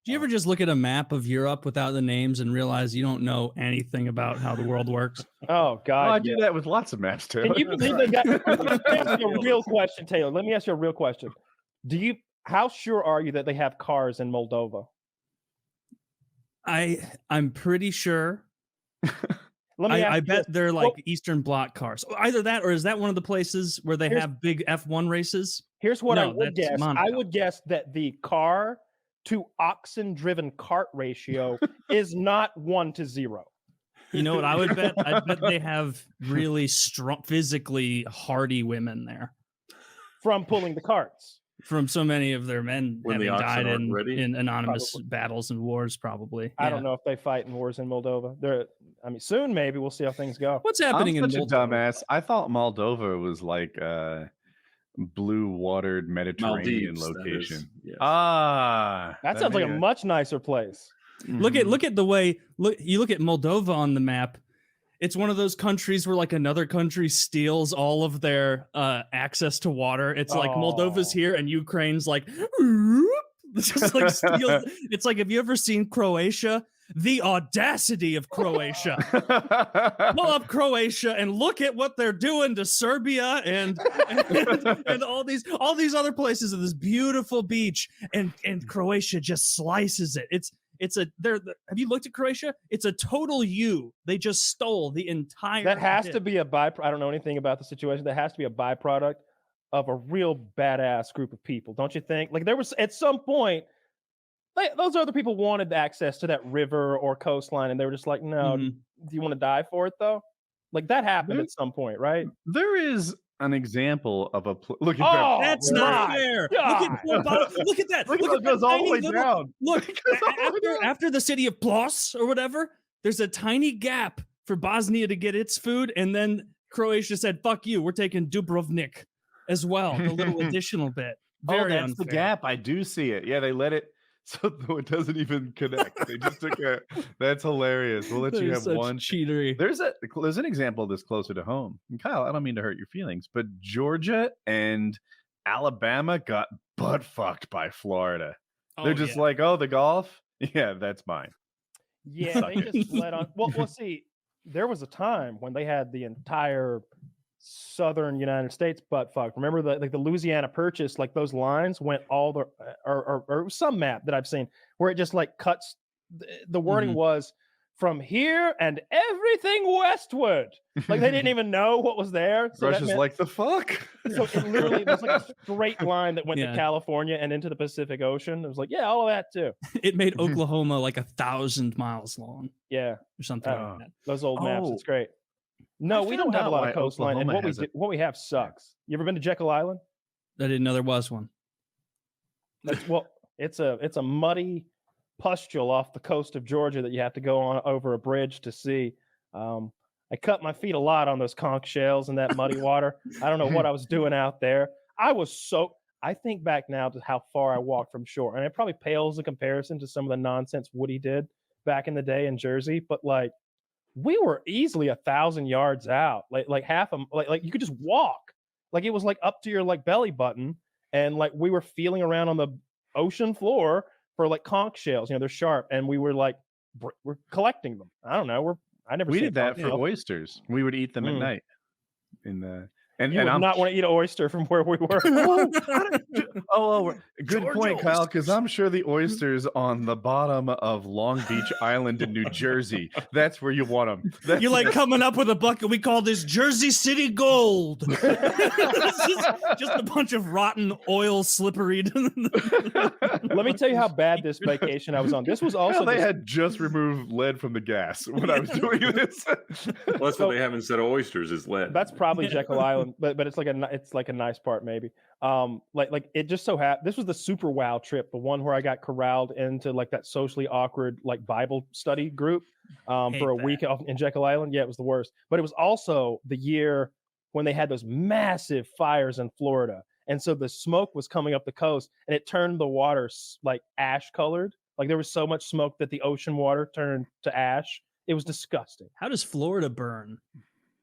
Do you ever just look at a map of Europe without the names and realize you don't know anything about how the world works? Oh God! I do that with lots of maps too. Can you believe they got? Let me ask you a real question, Taylor. Let me ask you a real question. How sure are you that they have cars in Moldova? I'm pretty sure. Let me. I bet they're like Eastern Bloc cars. Either that, or is that one of the places where they have big F1 races? Here's what I No, would that's guess. Monaco. I would guess that the car to oxen-driven cart ratio is not 1-0. You know what I would bet? I bet they have really strong, physically hardy women there from pulling the carts. From so many of their men When having the died oxen aren't ready? in anonymous Probably. battles and wars, probably. I don't know if they fight in wars in Moldova. I mean, soon maybe we'll see how things go. What's happening I'm in such a Moldova? dumbass. I thought Moldova was like blue-watered Mediterranean Maldives, location. yes. That sounds like a much nicer place. Look at the way you look at Moldova on the map. It's one of those countries where like another country steals all of their access to water. It's like Moldova's here and Ukraine's like just like steals. It's like, have you ever seen Croatia? The audacity of Croatia. Pull up Croatia and look at what they're doing to Serbia and all these other places of this beautiful beach, and Croatia just slices it. Have you looked at Croatia? It's a total U. They just stole the entire. That has to be a byproduct. I don't know anything about the situation. That has to be a byproduct of a real badass group of people, don't you think? Like there was at some point, those other people wanted access to that river or coastline, and they were just like, "No, do you want to die for it though?" Like that happened at some point, right? There is an example of a look at Oh, that's not fair. Look at that. Look at it goes all the way down. Look, after the city of Plos or whatever, there's a tiny gap for Bosnia to get its food, and then Croatia said, "Fuck you, we're taking Dubrovnik as well." A little additional bit. Very that's unfair. the gap. I do see it. Yeah, they let it so it doesn't even connect. They just took it. That's hilarious. We'll let you have one cheatery. There's an example of this closer to home. And Kyle, I don't mean to hurt your feelings, but Georgia and Alabama got butt fucked by Florida. They're just like, "Oh, the Gulf? Yeah, that's mine." Yeah, they just let on. Well, see, there was a time when they had the entire southern United States butt fucked. Remember the Louisiana Purchase, like those lines went all the or some map that I've seen where it just like cuts. The wording was from here and everything westward. Like they didn't even know what was there. So Russia's like, the fuck? So it literally was like a straight line that went to California and into the Pacific Ocean. It was like, yeah, all of that too. It made Oklahoma like 1,000 miles long. Yeah. Or something like that. Those old maps. It's great. No, we don't have a lot of coastline, and what we have sucks. You ever been to Jekyll Island? I didn't know there was one. It's a muddy pustule off the coast of Georgia that you have to go on over a bridge to see. I cut my feet a lot on those conch shells in that muddy water. I don't know what I was doing out there. I think back now to how far I walked from shore, and it probably pales in comparison to some of the nonsense Woody did back in the day in Jersey, but like, we were easily 1,000 yards out, like half of like you could just walk, like it was like up to your like belly button, and like we were feeling around on the ocean floor for like conch shells. You know, they're sharp, and we were like we're collecting them. I don't know. We did that for oysters. We would eat them at night in the. And you would not want to eat an oyster from where we were. Good point, Kyle, because I'm sure the oysters on the bottom of Long Beach Island in New Jersey, that's where you want them. You're like coming up with a bucket. We call this Jersey City Gold. just a bunch of rotten oil slippery. Let me tell you how bad this vacation I was on. This was also they had just removed lead from the gas when I was doing this. Well, that's what they have instead of oysters is lead. That's probably Jekyll Island. But it's like a nice part maybe. Like it just so happened this was the super wow trip, the one where I got corralled into like that socially awkward like Bible study group for a week in Jekyll Island. Yeah, it was the worst. But it was also the year when they had those massive fires in Florida, and so the smoke was coming up the coast, and it turned the water like ash colored. Like there was so much smoke that the ocean water turned to ash. It was disgusting. How does Florida burn?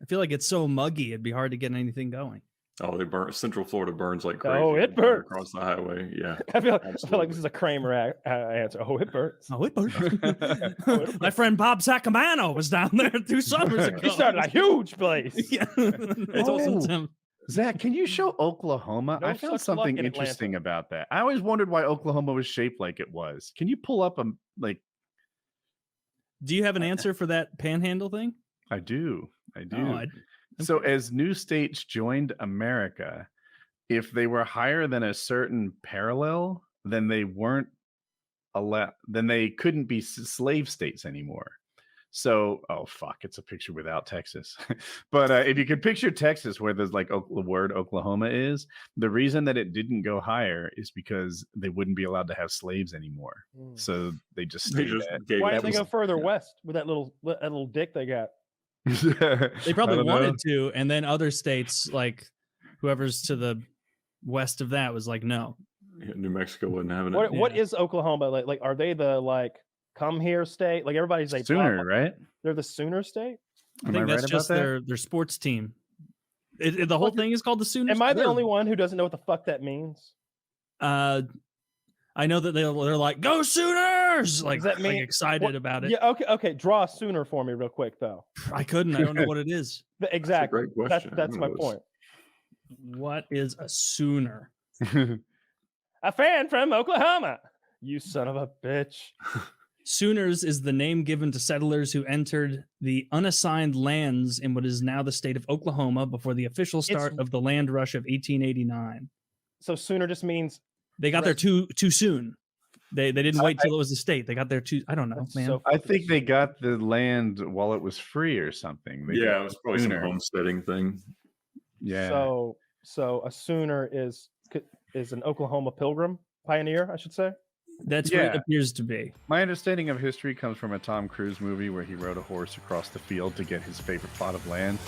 I feel like it's so muggy, it'd be hard to get anything going. Oh, they burn. Central Florida burns like crazy. Oh, it burns across the highway. Yeah, I feel like this absolutely. is a Kramer answer. Oh, it burns. Oh, it burns. My friend Bob Sacamano was down there 2 summers ago. He started a huge place. Yeah, it's awesome. Tim. Zach, can you show Oklahoma? No I found such luck something in interesting Atlanta. about that. I always wondered why Oklahoma was shaped like it was. Can you pull up like? Do you have an answer for that panhandle thing? I do. Oh, So as new states joined America, if they were higher than a certain parallel, then they weren't allowed. Then they couldn't be slave states anymore. So, oh fuck, it's a picture without Texas. But if you could picture Texas, where there's like the word Oklahoma is, the reason that it didn't go higher is because they wouldn't be allowed to have slaves anymore. So they just stayed at. Why didn't they go further west with that little dick they got? They probably wanted to, and then other states, like whoever's to the west of that, was like, no. Yeah, New Mexico wasn't having it. What is Oklahoma like? Are they the come here state? Like everybody's like Sooner, right? They're the Sooner state. I think that's just their sports team. The whole thing is called the Sooners. Am I the only one who doesn't know what the fuck that means? I know that they're like, go Sooners! Like, Does that mean, like excited about it. Yeah, okay. Draw a Sooner for me real quick, though. I couldn't. I don't know what it is. Exactly. That's a great question. That's my point. What is a Sooner? A fan from Oklahoma. You son of a bitch. Sooners is the name given to settlers who entered the unassigned lands in what is now the state of Oklahoma before the official start of the land rush of 1889. So Sooner just means they got there too soon. They didn't wait till it was a state. They got there too. I don't know, man. So I think they got the land while it was free or something. Yeah, it was probably some homesteading thing. Yeah. So a Sooner is an Oklahoma pilgrim pioneer, I should say. That's what it appears to be. My understanding of history comes from a Tom Cruise movie where he rode a horse across the field to get his favorite plot of land.